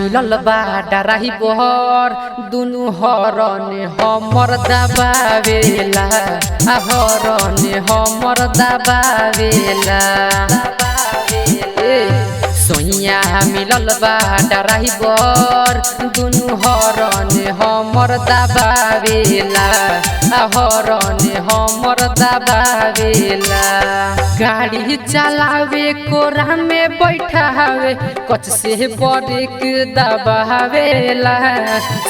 मिलल बा डराही बहर दुनु हरन हमर दबावेला हरन हमर दबावेला सोइया मिलल बा डराही बहर दुनु हरन हमर दबावेला हरन हमर दबावेला गाड़ी चलावे कोरा में बैठावे कच से बरेक दबावेला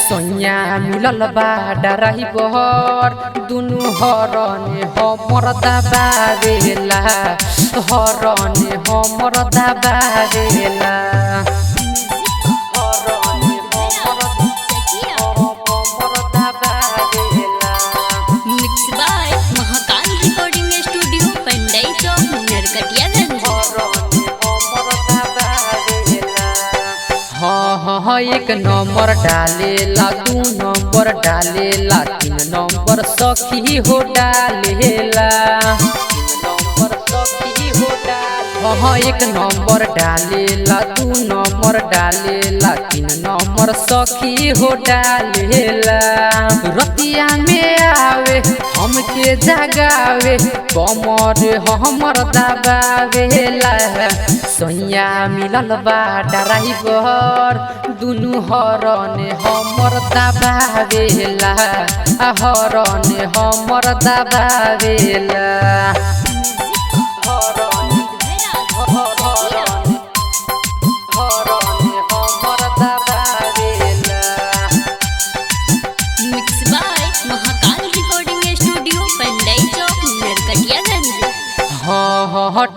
सोइया मिलल बा डराही बहर दुनु हरन हमर दबावेला हरन हमर दबावेला हाँ एक नंबर डालेला दू नंबर डालेला तीन नंबर सखी हो डालेला हाँ एक नंबर डालेला दू नंबर डालेला तीन नंबर सखी हो डालेला रतिया में आवे हमके जगावे कमर हमर दबावेला सोइया मिलल बा डराही बहर दुनु हरन हमर दबावेला हरन हमर दबावेला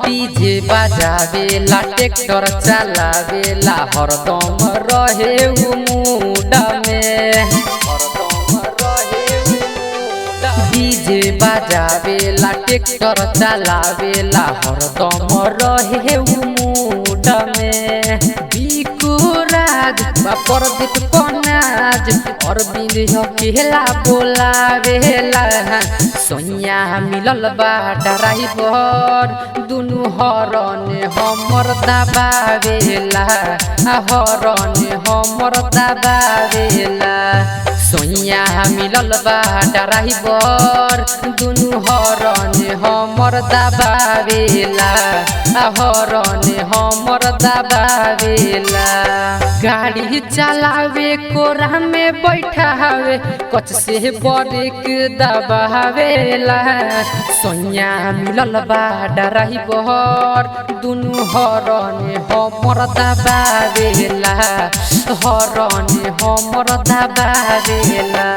डीजे बजावेला ट्रैक्टर चलावेला हरदम रहे मूड में डीजे बजावेला ट्रैक्टर चलावेला हरदम रहे मूड में बिकुराज परदीप पनाज अरविंद अकेला बोलावेला सोइया मिलल बा डराही बहर दुनु हरन हमर दबावेला हरन हमर दबावेला सोइया मिलल बा डराही बहर दुनु हरन हमर दबावेला हरन हमर दबावेला गाड़ी चलावे कोरा में बैठावे कच से बरेक दबावेला सोइया मिलल बा डराही बहर दुनु हरन हमर दबावेला हरन हमर दबावेला।